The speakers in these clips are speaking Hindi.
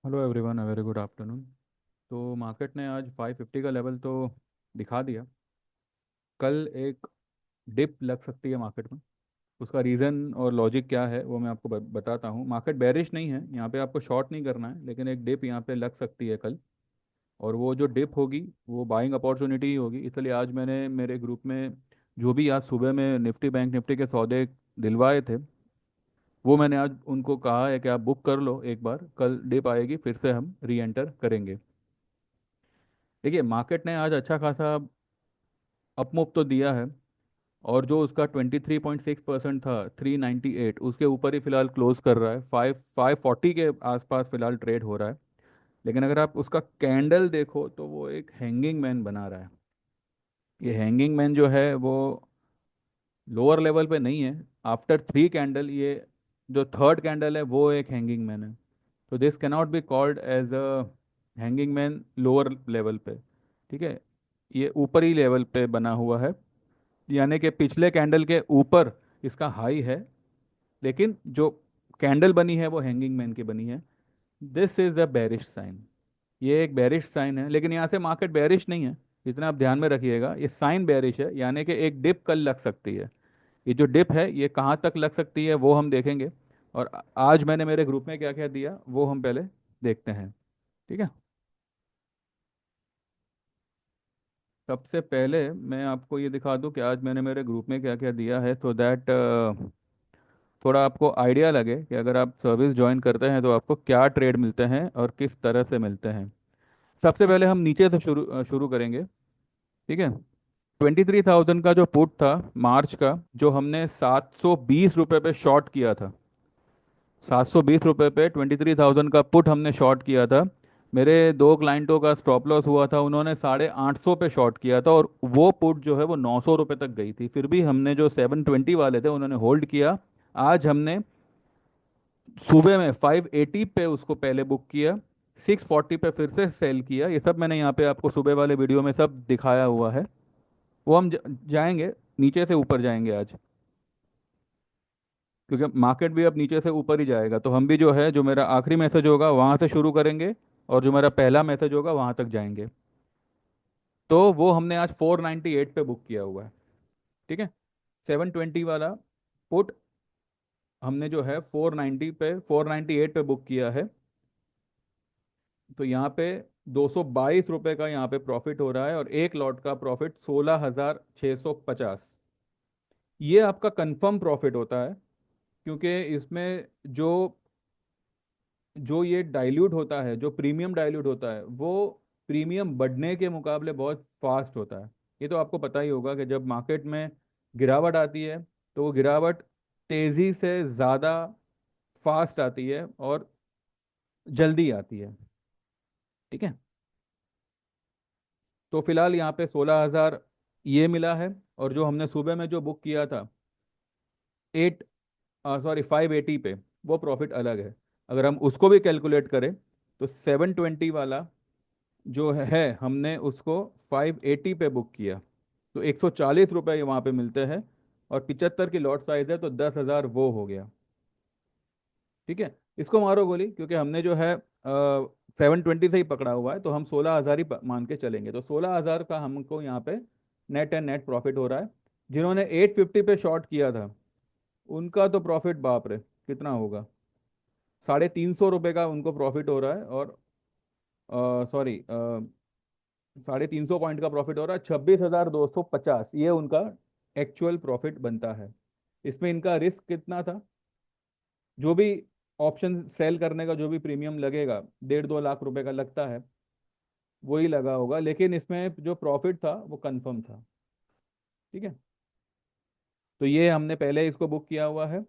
Hello everyone, very good afternoon. तो मार्केट ने आज 550 का लेवल तो दिखा दिया। कल एक डिप लग सकती है मार्केट में। उसका रीज़न और लॉजिक क्या है वो मैं आपको बताता हूँ। मार्केट बेरिश नहीं है, यहाँ पे आपको शॉर्ट नहीं करना है, लेकिन एक डिप यहाँ पे लग सकती है कल। और वो जो डिप होगी वो बाइंग अपॉर्चुनिटी ही होगी, इसलिए आज मैंने मेरे ग्रुप में जो भी आज सुबह में निफ्टी बैंक निफ्टी के सौदे दिलवाए थे, वो मैंने आज उनको कहा है कि आप बुक कर लो, एक बार कल डिप आएगी फिर से हम री एंटर करेंगे। देखिए, मार्केट ने आज अच्छा खासा अपमूव तो दिया है। और जो उसका 23.6% था, 398, उसके ऊपर ही फिलहाल क्लोज कर रहा है। 540 के आसपास फिलहाल ट्रेड हो रहा है। लेकिन अगर आप उसका कैंडल देखो तो वो एक हैंगिंग मैन बना रहा है। ये हैंगिंग मैन जो है वो लोअर लेवल पे नहीं है। आफ्टर थ्री कैंडल, ये जो थर्ड कैंडल है वो एक हैंगिंग मैन है। तो this cannot be called as a hanging man lower level पे। ठीक है, ये ऊपरी लेवल पे बना हुआ है, यानी कि पिछले कैंडल के ऊपर इसका हाई है। लेकिन जो कैंडल बनी है वो हैंगिंग मैन की बनी है। This is a bearish sign. ये एक बेरिश साइन है, लेकिन यहाँ से मार्केट बेरिश नहीं है, इतना आप ध्यान में रखिएगा। ये साइन बेरिश है, यानी कि एक डिप कल लग सकती है। ये जो डिप है ये कहाँ तक लग सकती है वो हम देखेंगे। और आज मैंने मेरे ग्रुप में क्या क्या दिया वो हम पहले देखते हैं। ठीक है, सबसे पहले मैं आपको ये दिखा दूं कि आज मैंने मेरे ग्रुप में क्या क्या दिया है, तो दैट थोड़ा आपको आइडिया लगे कि अगर आप सर्विस ज्वाइन करते हैं तो आपको क्या ट्रेड मिलते हैं और किस तरह से मिलते हैं। सबसे पहले हम नीचे से शुरू करेंगे। ठीक है, 23,000 का जो पुट था मार्च का, जो हमने 720 रुपये पे शॉर्ट किया था। 720 रुपये पे 23,000 का पुट हमने शॉर्ट किया था। मेरे दो क्लाइंटों का स्टॉप लॉस हुआ था, उन्होंने 850 पे शॉर्ट किया था, और वो पुट जो है वो 900 रुपये तक गई थी। फिर भी हमने जो 720 वाले थे उन्होंने होल्ड किया। आज हमने सुबह में 580 पे उसको पहले बुक किया, 640 पे फिर से सेल किया। ये सब मैंने यहाँ पे आपको सुबह वाले वीडियो में सब दिखाया हुआ है। वो हम जाएंगे, नीचे से ऊपर जाएंगे आज, क्योंकि मार्केट भी अब नीचे से ऊपर ही जाएगा। तो हम भी जो है, जो मेरा आखिरी मैसेज होगा वहाँ से शुरू करेंगे, और जो मेरा पहला मैसेज होगा वहाँ तक जाएंगे। तो वो हमने आज 498 पे बुक किया हुआ है। ठीक है, 720 वाला पुट हमने जो है 498 पे बुक किया है। तो यहाँ पे 222 रुपये का यहाँ पे प्रॉफिट हो रहा है, और एक लॉट का प्रॉफिट 16,650। ये आपका कंफर्म प्रॉफिट होता है, क्योंकि इसमें जो जो ये डाइल्यूट होता है, जो प्रीमियम डाइल्यूट होता है, वो प्रीमियम बढ़ने के मुकाबले बहुत फास्ट होता है। ये तो आपको पता ही होगा कि जब मार्केट में गिरावट आती है तो वो गिरावट तेजी से ज़्यादा फास्ट आती है और जल्दी आती है। ठीक है, तो फिलहाल यहाँ पे 16,000 ये मिला है। और जो हमने सुबह में जो बुक किया था 8 सॉरी 580 पे, वो प्रॉफिट अलग है। अगर हम उसको भी कैलकुलेट करें तो 720 वाला जो है हमने उसको 580 पे बुक किया। तो 140 रुपये वहाँ पे मिलते हैं, और 75 की लॉट साइज है, तो 10,000 वो हो गया। ठीक है, इसको मारो गोली, क्योंकि हमने जो है 720 से ही पकड़ा हुआ है, तो हम 16,000 ही मान के चलेंगे। तो 16,000 का हमको यहाँ पे नेट एंड नेट प्रॉफिट हो रहा है। जिन्होंने 850 पे शॉर्ट किया था उनका तो प्रॉफिट बाप रे कितना होगा, 350 रुपये का उनको प्रॉफिट हो रहा है। और सॉरी, 350 पॉइंट का प्रॉफिट हो रहा है, 26,250 ये उनका एक्चुअल प्रॉफिट बनता है। इसमें इनका रिस्क कितना था, जो भी ऑप्शन सेल करने का जो भी प्रीमियम लगेगा, 1.5-2 लाख रुपए का लगता है, वही लगा होगा। लेकिन इसमें जो प्रॉफिट था वो कंफर्म था। ठीक है, तो ये हमने पहले इसको बुक किया हुआ है।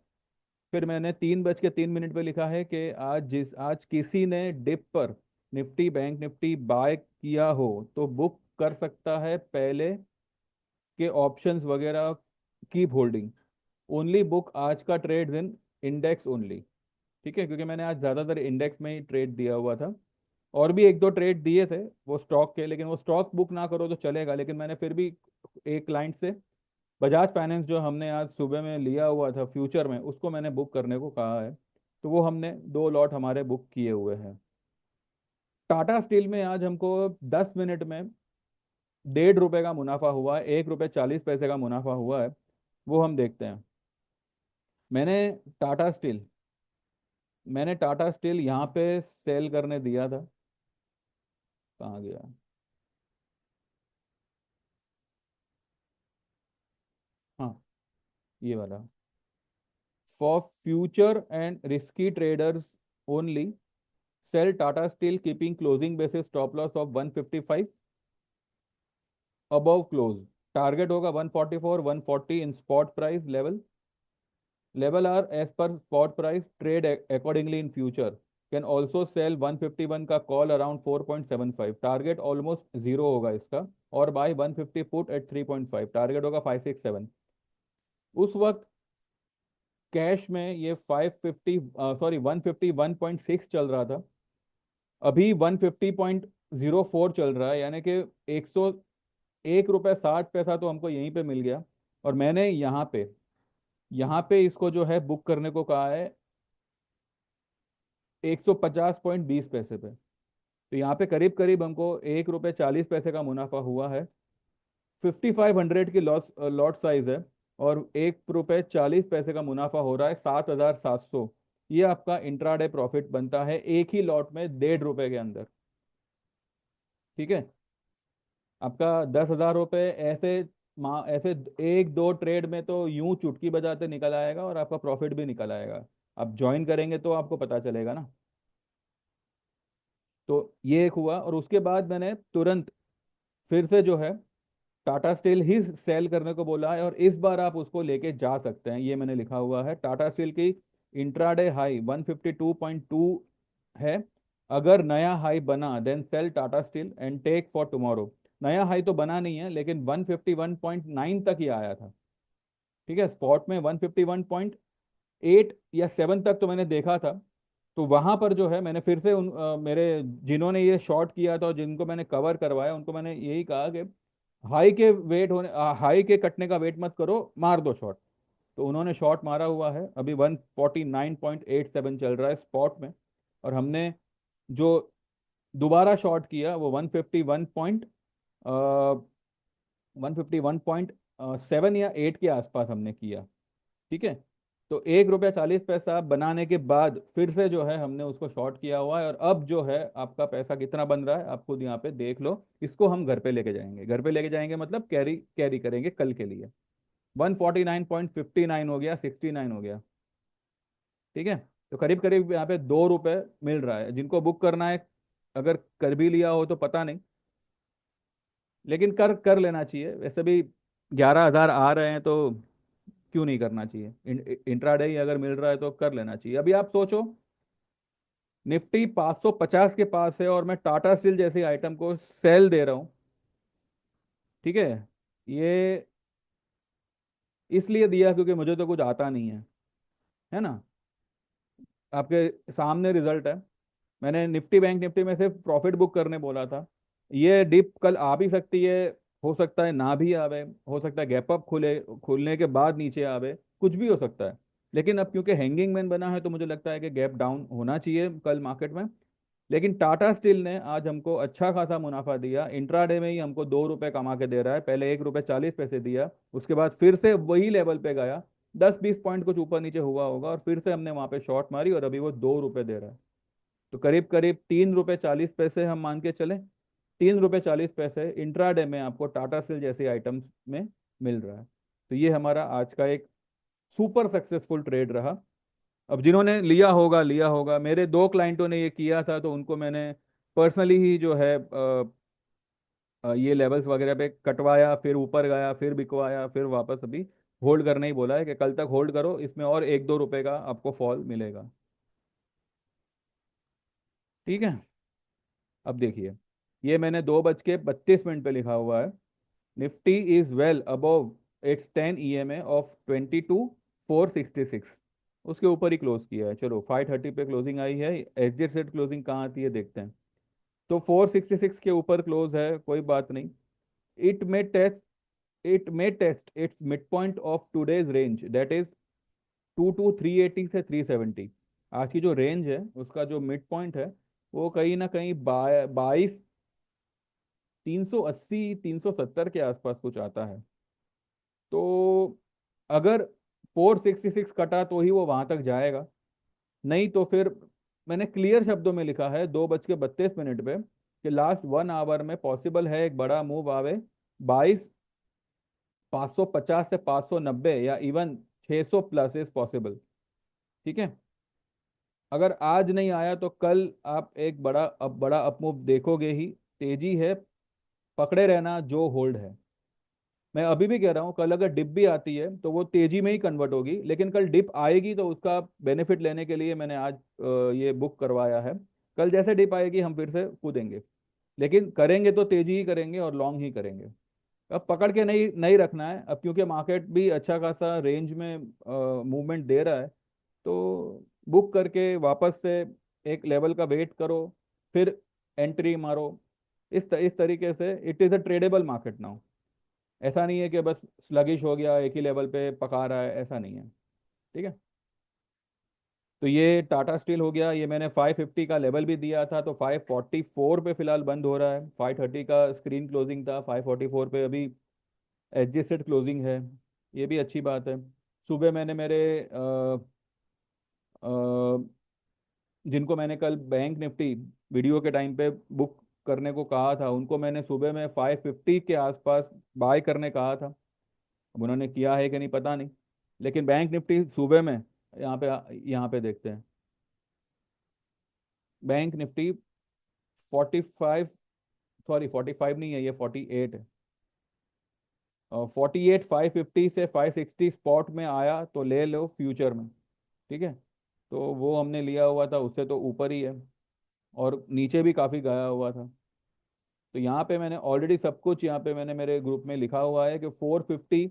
फिर मैंने 3:03 पे लिखा है कि आज किसी ने डिप पर निफ्टी बैंक निफ्टी बाय किया हो तो बुक कर सकता है पहले के ऑप्शंस वगैरह, कीप होल्डिंग, ओनली बुक आज का ट्रेड इन इंडेक्स ओनली। ठीक है, क्योंकि मैंने आज ज़्यादातर इंडेक्स में ही ट्रेड दिया हुआ था। और भी एक दो ट्रेड दिए थे वो स्टॉक के, लेकिन वो स्टॉक बुक ना करो तो चलेगा। लेकिन मैंने फिर भी एक क्लाइंट से बजाज फाइनेंस जो हमने आज सुबह में लिया हुआ था फ्यूचर में, उसको मैंने बुक करने को कहा है। तो वो हमने 2 लॉट हमारे बुक किए हुए हैं। टाटा स्टील में आज हमको 10 मिनट में 1.5 रुपए का मुनाफा हुआ है, 1 रुपये 40 पैसे का मुनाफा हुआ है, वो हम देखते हैं। मैंने टाटा स्टील मैंने टाटा स्टील यहाँ पे सेल करने दिया था। कहाँ गया? हाँ, ये वाला। For future and risky traders only, sell Tata Steel keeping closing basis stop loss of 155 above close. Target होगा 144 140 in spot price level are as per spot price, trade accordingly in future, can also sell 151 का call around 4.75, target almost zero होगा इसका, और बाय 150 पुट एट 3.5, टारगेट होगा 567। उस वक्त कैश में ये 151.6 चल रहा था, अभी 150.04 चल रहा है, यानी कि 101 रुपये 60 पैसा तो हमको यहीं पे मिल गया। और मैंने यहाँ पे इसको जो है बुक करने को कहा है 150.20 पैसे पे। तो यहाँ पे करीब करीब हमको 1 रुपये 40 पैसे का मुनाफा हुआ है। 5500 की लॉट साइज है, और 1 रुपये 40 पैसे का मुनाफा हो रहा है 7700। ये आपका इंट्राडे प्रॉफिट बनता है एक ही लॉट में 1.5 रुपए के अंदर। ठीक है, आपका 10,000 रुपये ऐसे ऐसे एक दो ट्रेड में तो यूं चुटकी बजाते निकल आएगा, और आपका प्रॉफिट भी निकल आएगा। आप ज्वाइन करेंगे तो आपको पता चलेगा ना। तो ये एक हुआ, और उसके बाद मैंने तुरंत फिर से जो है टाटा स्टील ही सेल करने को बोला है, और इस बार आप उसको लेके जा सकते हैं। ये मैंने लिखा हुआ है, टाटा स्टील की इंट्राडे हाई 152.2 है। अगर नया हाई बना then sell Tata Steel and take for tomorrow. नया हाई तो बना नहीं है, लेकिन 151.9 तक ही आया था। ठीक है, स्पॉट में 151.8 या 7 तक तो मैंने देखा था। तो वहां पर जो है मैंने फिर से मेरे जिन्होंने ये शॉर्ट किया था और जिनको मैंने कवर करवाया, उनको मैंने यही कहा कि हाई के कटने का वेट मत करो, मार दो शॉट। तो उन्होंने शॉट मारा हुआ है, अभी 149.87 चल रहा है स्पॉट में। और हमने जो दोबारा शॉट किया वो 151.7 या 8 के आसपास हमने किया। ठीक है, तो 1 रुपया 40 पैसा बनाने के बाद फिर से जो है हमने उसको शॉर्ट किया हुआ है, और अब जो है आपका पैसा कितना बन रहा है आप खुद यहाँ पे देख लो। इसको हम घर पे लेके जाएंगे मतलब कैरी कैरी करेंगे कल के लिए। 149.59 हो गया, 69 हो गया। ठीक है, तो करीब करीब यहाँ पे 2 रुपए मिल रहा है। जिनको बुक करना है, अगर कर भी लिया हो तो पता नहीं, लेकिन कर कर लेना चाहिए। वैसे भी 11,000 आ रहे हैं, तो क्यों नहीं करना चाहिए। इंट्राडे ही अगर मिल रहा है तो कर लेना चाहिए। अभी आप सोचो, निफ्टी 550 के पास है और मैं टाटा स्टील जैसी आइटम को सेल दे रहा हूं। ठीक है, ये इसलिए दिया क्योंकि मुझे तो कुछ आता नहीं है ना। आपके सामने रिजल्ट है। मैंने निफ्टी बैंक निफ्टी में से प्रॉफिट बुक करने बोला था। ये डिप कल आ भी सकती है, हो सकता है ना भी आवे, हो सकता है गैप अप खुलने के बाद नीचे आवे, कुछ भी हो सकता है। लेकिन अब क्योंकि हैंगिंग मैन बना है, तो मुझे लगता है कि गैप डाउन होना चाहिए कल मार्केट में। लेकिन टाटा स्टील ने आज हमको अच्छा खासा मुनाफा दिया, इंट्राडे में ही हमको 2 रुपए कमा के दे रहा है। पहले 1 रुपये 40 पैसे दिया, उसके बाद फिर से वही लेवल पे गया, 10-20 पॉइंट कुछ ऊपर नीचे हुआ होगा, और फिर से हमने वहां पे शॉर्ट मारी, और अभी वो 2 रुपए दे रहा है। तो करीब करीब 3 रुपये 40 पैसे हम मान के चले। 3 रुपये 40 पैसे इंट्राडे में आपको टाटा स्टील जैसी आइटम्स में मिल रहा है। तो ये हमारा आज का एक सुपर सक्सेसफुल ट्रेड रहा। अब जिन्होंने लिया होगा, मेरे दो क्लाइंटों ने ये किया था, तो उनको मैंने पर्सनली ही जो है ये लेवल्स वगैरह पे कटवाया, फिर ऊपर गया, फिर बिकवाया, फिर वापस अभी होल्ड करने ही बोला है कि कल तक होल्ड करो, इसमें और 1-2 रुपए का आपको फॉल मिलेगा। ठीक है, अब देखिए, ये मैंने 2:32 पे लिखा हुआ है, Nifty is well above it's 10 EMA of 22,466। उसके ऊपर ही क्लोज किया है। चलो 5:30 पे क्लोजिंग आई है, एग्जिट सेट क्लोजिंग कहाँ आती है देखते हैं। तो 466 के ऊपर क्लोज है, कोई बात नहीं। It may test it may test it's mid point of today's range, that is 380 से 370। आज की जो रेंज है उसका जो मिड पॉइंट है वो कहीं ना कहीं 22, 380, 370 के आसपास कुछ आता है। तो अगर 466 कटा तो ही वो वहां तक जाएगा, नहीं तो फिर मैंने क्लियर शब्दों में लिखा है 2:32 पे कि लास्ट 1 आवर में पॉसिबल है एक बड़ा मूव आवे 22,550 से 590, या इवन 600 प्लस इज पॉसिबल। ठीक है। अगर आज नहीं आया तो कल आप एक बड़ा अपमूव देखोगे ही। तेजी है, पकड़े रहना जो होल्ड है। मैं अभी भी कह रहा हूँ, कल अगर डिप भी आती है तो वो तेजी में ही कन्वर्ट होगी, लेकिन कल डिप आएगी तो उसका बेनिफिट लेने के लिए मैंने आज ये बुक करवाया है। कल जैसे डिप आएगी हम फिर से कूदेंगे, लेकिन करेंगे तो तेजी ही करेंगे और लॉन्ग ही करेंगे। अब पकड़ के नहीं नहीं रखना है, अब क्योंकि मार्केट भी अच्छा खासा रेंज में मूवमेंट दे रहा है। तो बुक करके वापस से एक लेवल का वेट करो, फिर एंट्री मारो। इस तरीके से it is a tradeable market now. ऐसा नहीं है कि बस स्लगिश हो गया एक ही लेवल पे पका रहा है, ऐसा नहीं है। ठीक है। तो ये टाटा स्टील हो गया, ये मैंने 550 का लेवल भी दिया था, तो 544 पे फिलहाल बंद हो रहा है। 530 का स्क्रीन क्लोजिंग था, 544 पे अभी एडजस्टेड क्लोजिंग है। ये भी अच्छी बात है। सुबह मैंने मेरे जिनको मैंने कल बैंक निफ्टी वीडियो के टाइम पे बुक करने को कहा था, उनको मैंने सुबह में 550 के आसपास बाय करने कहा था। अब उन्होंने किया है कि नहीं पता नहीं, लेकिन बैंक निफ्टी सुबह में यहाँ पे देखते हैं। बैंक निफ्टी 45, सॉरी 45 नहीं है, ये 48 है। 48 550 से 560 स्पॉट में आया तो ले लो फ्यूचर में। ठीक है। तो वो हमने लिया हुआ था, उससे तो ऊपर ही है, और नीचे भी काफ़ी गया हुआ था। तो यहाँ पे मैंने ऑलरेडी सब कुछ यहाँ पे मैंने मेरे ग्रुप में लिखा हुआ है कि 450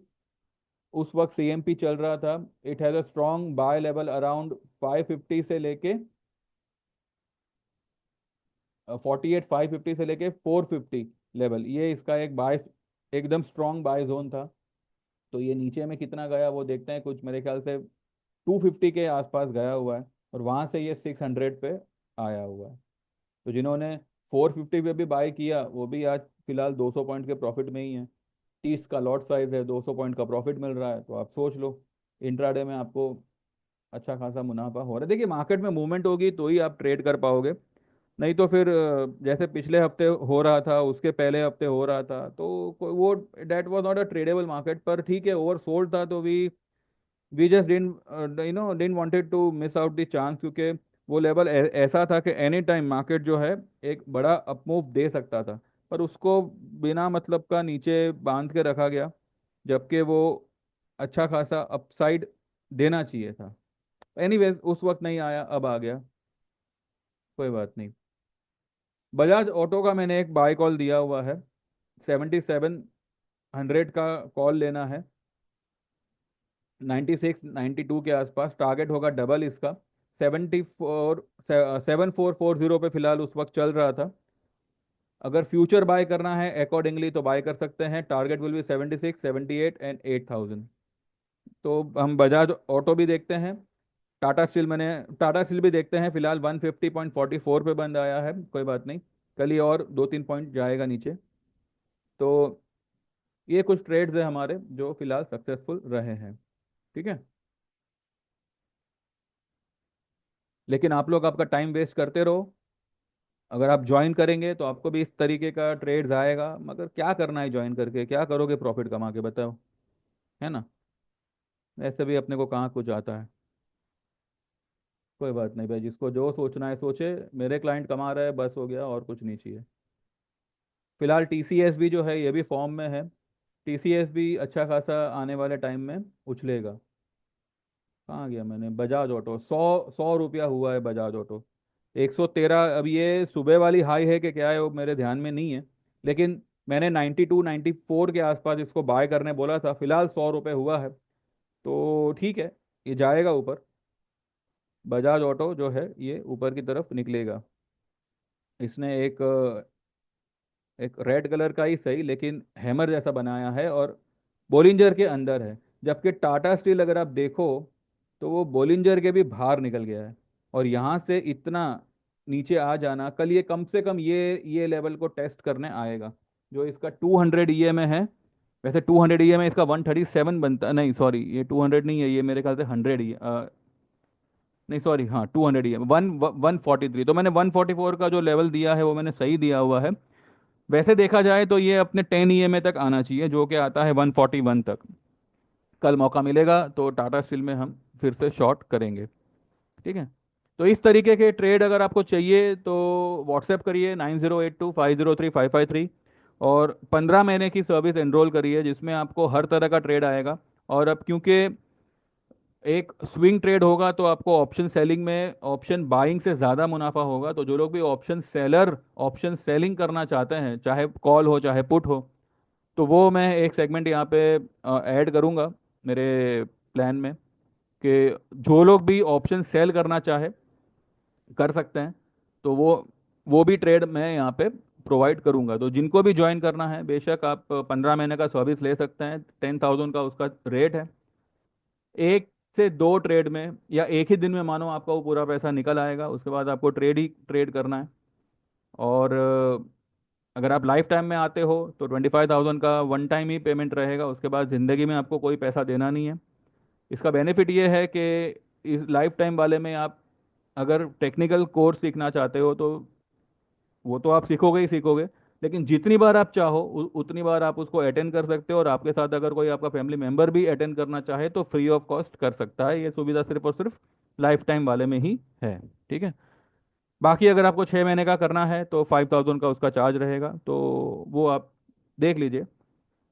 उस वक्त सीएमपी चल रहा था। It has a strong by level around 550 से लेके 48 550 से लेके 450 लेवल, ये इसका एक बाय, एकदम स्ट्रॉन्ग बाय जोन था। तो ये नीचे में कितना गया वो देखते हैं, कुछ मेरे ख्याल से 250 के आसपास गया हुआ है, और वहां से ये 600 पे आया हुआ है। तो जिन्होंने 450 पे भी बाय किया वो भी आज फिलहाल 200 पॉइंट के प्रॉफिट में ही है। 30 का लॉट साइज है, 200 पॉइंट का प्रॉफिट मिल रहा है, तो आप सोच लो इंट्राडे में आपको अच्छा खासा मुनाफा हो रहा है। देखिए मार्केट में मूवमेंट होगी तो ही आप ट्रेड कर पाओगे, नहीं तो फिर जैसे पिछले हफ्ते हो रहा था, उसके पहले हफ्ते हो रहा था, तो वो that was not a tradeable market. पर ठीक है, ओवर सोल्ड था तो we just didn't wanted to miss out the chance, क्योंकि वो लेवल ऐसा था कि एनी टाइम मार्केट जो है एक बड़ा अपमूव दे सकता था, पर उसको बिना मतलब का नीचे बांध के रखा गया, जबकि वो अच्छा खासा अपसाइड देना चाहिए था। एनीवेज उस वक्त नहीं आया, अब आ गया, कोई बात नहीं। बजाज ऑटो का मैंने एक बाय कॉल दिया हुआ है, 7700 का कॉल लेना है, 96 92 के आसपास टारगेट होगा डबल इसका। 74 7440 पे फिलहाल उस वक्त चल रहा था। अगर फ्यूचर बाय करना है अकॉर्डिंगली तो बाय कर सकते हैं, टारगेट विल बी 76 78 एंड 8000। तो हम बजाज ऑटो भी देखते हैं। टाटा स्टील भी देखते हैं, फिलहाल 150.44 पे बंद आया है, कोई बात नहीं, कल ही और 2 3 पॉइंट जाएगा नीचे। तो ये कुछ ट्रेड्स है हमारे जो फिलहाल सक्सेसफुल रहे हैं। ठीक है। लेकिन आप लोग आपका टाइम वेस्ट करते रहो, अगर आप ज्वाइन करेंगे तो आपको भी इस तरीके का ट्रेड्स आएगा, मगर क्या करना है ज्वाइन करके, क्या करोगे प्रॉफिट कमा के, बताओ। है ना। ऐसे भी अपने को कहाँ कुछ आता है। कोई बात नहीं भाई, जिसको जो सोचना है सोचे। मेरे क्लाइंट कमा रहे हैं, बस हो गया, और कुछ नहीं चाहिए। फिलहाल टीसीएस भी जो है ये भी फॉर्म में है। टीसीएस भी अच्छा खासा आने वाले टाइम में उछलेगा। कहाँ गया मैंने, बजाज ऑटो 100 100 रुपया हुआ है बजाज ऑटो। 113, अब ये सुबह वाली हाई है कि क्या है वो मेरे ध्यान में नहीं है, लेकिन मैंने 92 94 के आसपास इसको बाय करने बोला था। फिलहाल 100 रुपये हुआ है, तो ठीक है, ये जाएगा ऊपर। बजाज ऑटो जो है ये ऊपर की तरफ निकलेगा। इसने एक रेड कलर का ही सही, लेकिन हैमर जैसा बनाया है, और बोलिंजर के अंदर है। जबकि टाटा स्टील अगर आप देखो तो वो बोलिंजर के भी बाहर निकल गया है, और यहाँ से इतना नीचे आ जाना, कल ये कम से कम ये लेवल को टेस्ट करने आएगा। जो इसका 200 ईएमए है, वैसे 200 ईएमए इसका 137 बनता, नहीं सॉरी ये 200 नहीं है, ये मेरे ख्याल से 100 ही नहीं सॉरी, हाँ 200 ही है, 143। तो मैंने 144 का जो लेवल दिया है वो मैंने सही दिया हुआ है। वैसे देखा जाए तो ये अपने 10 ईएमए तक आना चाहिए, जो कि आता है 141 तक। कल मौका मिलेगा तो टाटा स्टील में हम फिर से शॉर्ट करेंगे। ठीक है। तो इस तरीके के ट्रेड अगर आपको चाहिए तो व्हाट्सएप करिए 9082503553, और 15 महीने की सर्विस एनरोल करिए जिसमें आपको हर तरह का ट्रेड आएगा। और अब क्योंकि एक स्विंग ट्रेड होगा तो आपको ऑप्शन सेलिंग में ऑप्शन बाइंग से ज़्यादा मुनाफा होगा। तो जो लोग भी ऑप्शन सेलिंग करना चाहते हैं, चाहे कॉल हो चाहे पुट हो, तो वो मैं एक सेगमेंट यहाँ पे ऐड करूँगा मेरे प्लान में, कि जो लोग भी ऑप्शन सेल करना चाहे कर सकते हैं। तो वो भी ट्रेड मैं यहाँ पे प्रोवाइड करूँगा। तो जिनको भी ज्वाइन करना है बेशक आप 15 महीने का सर्विस ले सकते हैं, 10,000 का उसका रेट है। एक से दो ट्रेड में या एक ही दिन में मानो आपका वो पूरा पैसा निकल आएगा, उसके बाद आपको ट्रेड ही ट्रेड करना है। और अगर आप लाइफ टाइम में आते हो तो 25,000 का वन टाइम ही पेमेंट रहेगा, उसके बाद ज़िंदगी में आपको कोई पैसा देना नहीं है। इसका बेनिफिट ये है कि इस लाइफ टाइम वाले में आप अगर टेक्निकल कोर्स सीखना चाहते हो तो वो तो आप सीखोगे ही सीखोगे, लेकिन जितनी बार आप चाहो उतनी बार आप उसको अटेंड कर सकते हो। और आपके साथ अगर कोई आपका फैमिली मेंबर भी अटेंड करना चाहे तो फ्री ऑफ कॉस्ट कर सकता है। ये सुविधा सिर्फ और सिर्फ लाइफ टाइम वाले में ही है। ठीक है। बाकी अगर आपको 6 महीने का करना है तो 5,000 का उसका चार्ज रहेगा, तो वो आप देख लीजिए।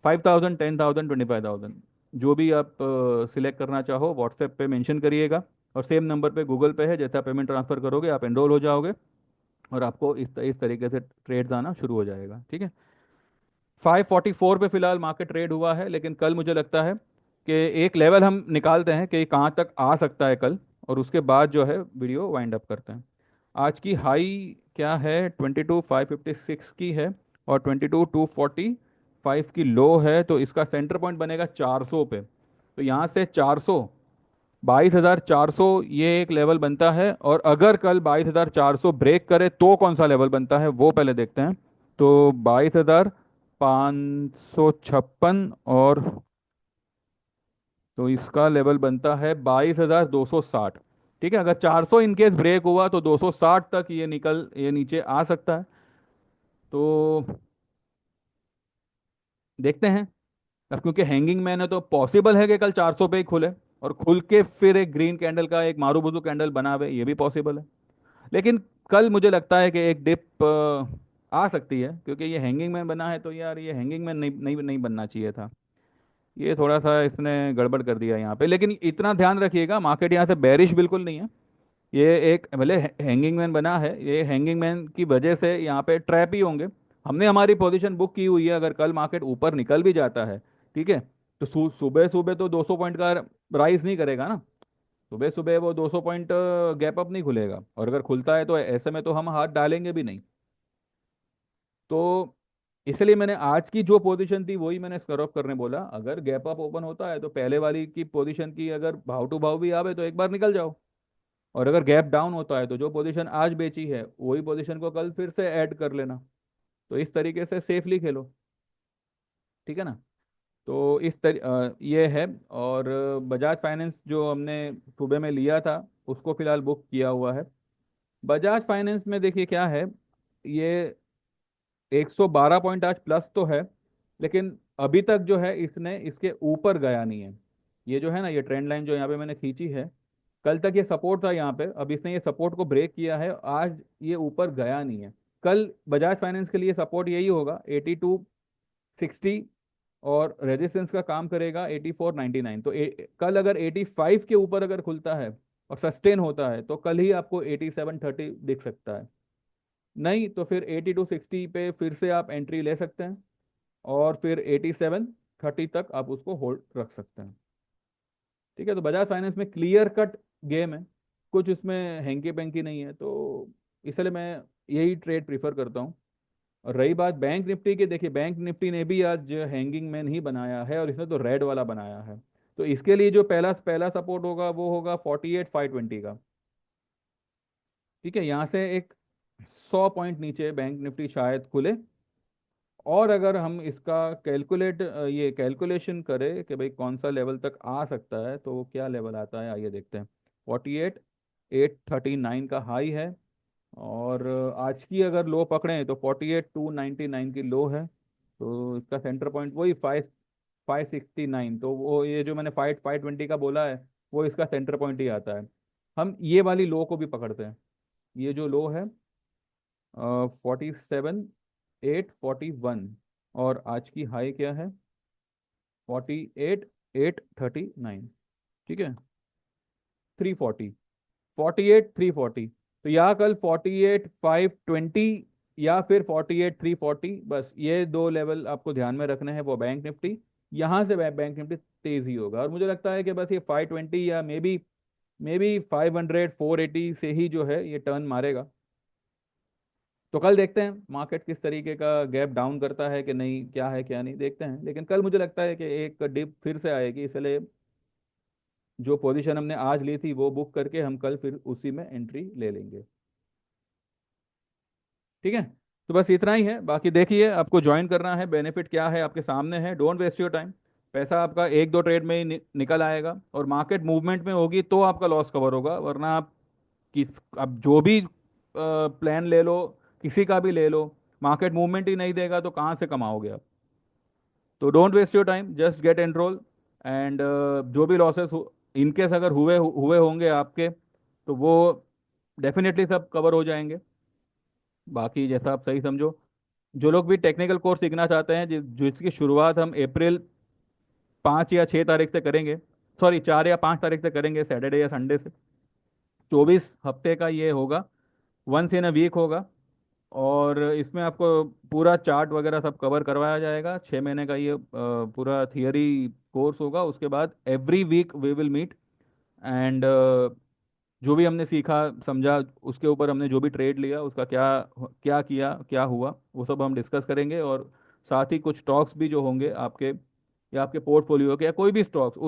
5,000, 10,000, 25,000 जो भी आप सिलेक्ट करना चाहो व्हाट्सएप पे मेंशन करिएगा, और सेम नंबर पे गूगल पे है, जैसा पेमेंट ट्रांसफ़र करोगे आप एनरोल हो जाओगे और आपको इस तरीके से ट्रेड्स आना शुरू हो जाएगा। ठीक है। 544 पे फिलहाल मार्केट ट्रेड हुआ है, लेकिन कल मुझे लगता है कि एक लेवल हम निकालते हैं कि कहाँ तक आ सकता है कल, और उसके बाद जो है वीडियो वाइंड अप करते हैं। आज की हाई क्या है, 22,556 की है, और 22,245 की लो है। तो इसका सेंटर पॉइंट बनेगा 400 पे। तो यहाँ से 400, 22,400 ये एक लेवल बनता है। और अगर कल 22,400 ब्रेक करे तो कौन सा लेवल बनता है वो पहले देखते हैं। तो 22,556, और तो इसका लेवल बनता है 22,260। ठीक है। अगर 400 इनकेस ब्रेक हुआ तो 260 तक ये नीचे आ सकता है। तो देखते हैं। अब क्योंकि हैंगिंग मैन है तो पॉसिबल है कि कल 400 पे ही खुले और खुल के फिर एक ग्रीन कैंडल का एक मारूबुजू कैंडल बनावे, ये भी पॉसिबल है। लेकिन कल मुझे लगता है कि एक डिप आ सकती है, क्योंकि ये हैंगिंग मैन बना है तो यार ये हैंगिंग मैन नहीं नहीं नहीं बनना चाहिए था। ये थोड़ा सा इसने गड़बड़ कर दिया यहाँ पे। लेकिन इतना ध्यान रखिएगा मार्केट यहाँ से बेरिश बिल्कुल नहीं है। ये एक भले हैंगिंग मैन बना है, ये हैंगिंग मैन की वजह से यहाँ पे ट्रैप ही होंगे। हमने हमारी पोजीशन बुक की हुई है, अगर कल मार्केट ऊपर निकल भी जाता है, ठीक है, तो सुबह सुबह तो 200 पॉइंट का राइज नहीं करेगा ना। सुबह सुबह वो 200 पॉइंट गैप अप नहीं खुलेगा, और अगर खुलता है तो ऐसे में तो हम हाथ डालेंगे भी नहीं। तो इसलिए मैंने आज की जो पोजीशन थी वही मैंने स्क्वायर ऑफ करने बोला। अगर गैप अप ओपन होता है तो पहले वाली की पोजीशन की अगर भाव टू भाव भी आवे तो एक बार निकल जाओ। और अगर गैप डाउन होता है तो जो पोजीशन आज बेची है वही पोजीशन को कल फिर से ऐड कर लेना। तो इस तरीके से सेफली खेलो। ठीक है ना। तो ये है। और बजाज फाइनेंस जो हमने सुबह में लिया था उसको फिलहाल बुक किया हुआ है। बजाज फाइनेंस में देखिए क्या है, ये 112 पॉइंट आज प्लस तो है, लेकिन अभी तक जो है इसने इसके ऊपर गया नहीं है। ये जो है ना, ये ट्रेंड लाइन जो यहाँ पे मैंने खींची है, कल तक ये सपोर्ट था यहाँ पे, अब इसने ये सपोर्ट को ब्रेक किया है, आज ये ऊपर गया नहीं है। कल बजाज फाइनेंस के लिए सपोर्ट यही होगा 8260, और रेजिस्टेंस का काम करेगा 8499। तो कल अगर 85 के ऊपर अगर खुलता है और सस्टेन होता है तो कल ही आपको 8730 दिख सकता है। नहीं तो फिर 8260 पे फिर से आप एंट्री ले सकते हैं, और फिर 8730 तक आप उसको होल्ड रख सकते हैं। ठीक है। तो बजाज फाइनेंस में क्लियर कट गेम है, कुछ इसमें हैंकी पैंकी नहीं है, तो इसलिए मैं यही ट्रेड प्रीफर करता हूँ। और रही बात बैंक निफ्टी की, देखिए बैंक निफ्टी ने भी आज हैंगिंग मैन ही बनाया है, और इसने तो रेड वाला बनाया है। तो इसके लिए जो पहला पहला सपोर्ट होगा वो होगा 48,520 का। ठीक है। यहाँ से एक 100 पॉइंट नीचे बैंक निफ्टी शायद खुले। और अगर हम इसका ये कैलकुलेशन करें कि भाई कौन सा लेवल तक आ सकता है, तो वो क्या लेवल आता है आइए देखते हैं। 48,839 का हाई है। और आज की अगर लो पकड़ें तो 48,299 की लो है। तो इसका सेंटर पॉइंट वही 569। तो वो ये जो मैंने 520 का बोला है, वो इसका सेंटर पॉइंट ही आता है। हम ये वाली लो को भी पकड़ते हैं। ये जो लो है 47,841। और आज की हाई क्या है? 48,839। ठीक है, 340, 48,340। तो या कल 48,520 या फिर 48,340, बस ये दो लेवल आपको ध्यान में रखने हैं। वो बैंक निफ्टी, यहाँ से बैंक निफ्टी तेज ही होगा। और मुझे लगता है कि बस ये 520 या मे बी 500 480 से ही जो है ये टर्न मारेगा। तो कल देखते हैं मार्केट किस तरीके का गैप डाउन करता है कि नहीं, क्या है क्या नहीं देखते हैं। लेकिन कल मुझे लगता है कि एक डिप फिर से आएगी, इसलिए जो पोजीशन हमने आज ली थी वो बुक करके हम कल फिर उसी में एंट्री ले लेंगे। ठीक है, तो बस इतना ही है। बाकी देखिए, आपको ज्वाइन करना है, बेनिफिट क्या है आपके सामने है। Don't waste your time. पैसा आपका एक दो ट्रेड में ही निकल आएगा, और मार्केट मूवमेंट में होगी तो आपका लॉस कवर होगा। वरना आप अब जो भी प्लान ले लो, किसी का भी ले लो, मार्केट मूवमेंट ही नहीं देगा तो कहाँ से कमाओगे आप। तो don't waste your time, just get enrol. And जो भी लॉसेस इनकेस अगर हुए हुए होंगे आपके, तो वो डेफिनेटली सब कवर हो जाएंगे। बाकी जैसा आप सही समझो। जो लोग भी टेक्निकल कोर्स सीखना चाहते हैं, जिसकी शुरुआत हम अप्रैल 5 या 6 तारीख से करेंगे, सॉरी 4 या 5 तारीख से करेंगे, सैटरडे या संडे से। 24 हफ्ते का ये होगा, वंस इन अ वीक होगा। और इसमें आपको पूरा चार्ट वगैरह सब कवर करवाया जाएगा। 6 महीने का ये पूरा थियरी कोर्स होगा। उसके बाद every week we will meet, and जो भी हमने सीखा समझा, उसके ऊपर हमने जो भी ट्रेड लिया उसका क्या क्या किया, क्या हुआ, वो सब हम डिस्कस करेंगे। और साथ ही कुछ स्टॉक्स भी जो होंगे आपके, या आपके पोर्टफोलियो के, या कोई भी स्टॉक्स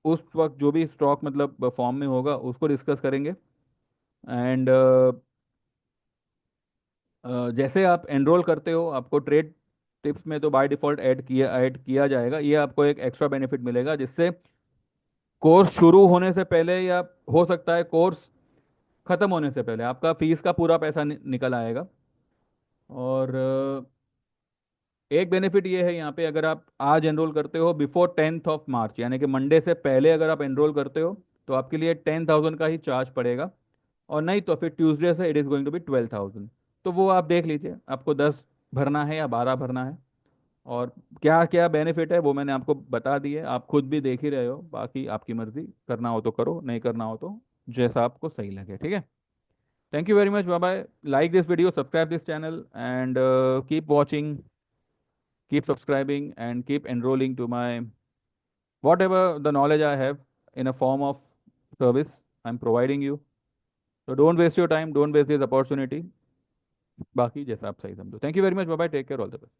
उस वक्त जो भी स्टॉक मतलब फॉर्म में होगा उसको डिस्कस करेंगे। एंड जैसे आप एनरोल करते हो, आपको ट्रेड टिप्स में तो बाय डिफॉल्ट ऐड किया जाएगा। ये आपको एक एक्स्ट्रा बेनिफिट मिलेगा, जिससे कोर्स शुरू होने से पहले, या हो सकता है कोर्स खत्म होने से पहले, आपका फीस का पूरा पैसा निकल आएगा। और एक बेनिफिट ये है यहाँ पे, अगर आप आज एनरोल करते हो बिफोर 10th ऑफ मार्च, यानी कि मंडे से पहले अगर आप एनरोल करते हो, तो आपके लिए 10,000 का ही चार्ज पड़ेगा। और नहीं तो फिर ट्यूसडे से it is going to be 12,000। तो वो आप देख लीजिए, आपको 10 भरना है या 12 भरना है। और क्या क्या बेनिफिट है वो मैंने आपको बता दिए, आप खुद भी देख ही रहे हो। बाकी आपकी मर्जी, करना हो तो करो, नहीं करना हो तो जैसा आपको सही लगे। ठीक है, thank you very much, bye bye. Like this video, subscribe this channel, and keep watching, keep subscribing, and keep enrolling to my whatever the knowledge I have in a form of service I'm providing you. So don't waste your time, don't waste this opportunity. बाकी जैसा आप सही समझो। Thank you very much, bye bye, take care, all the best.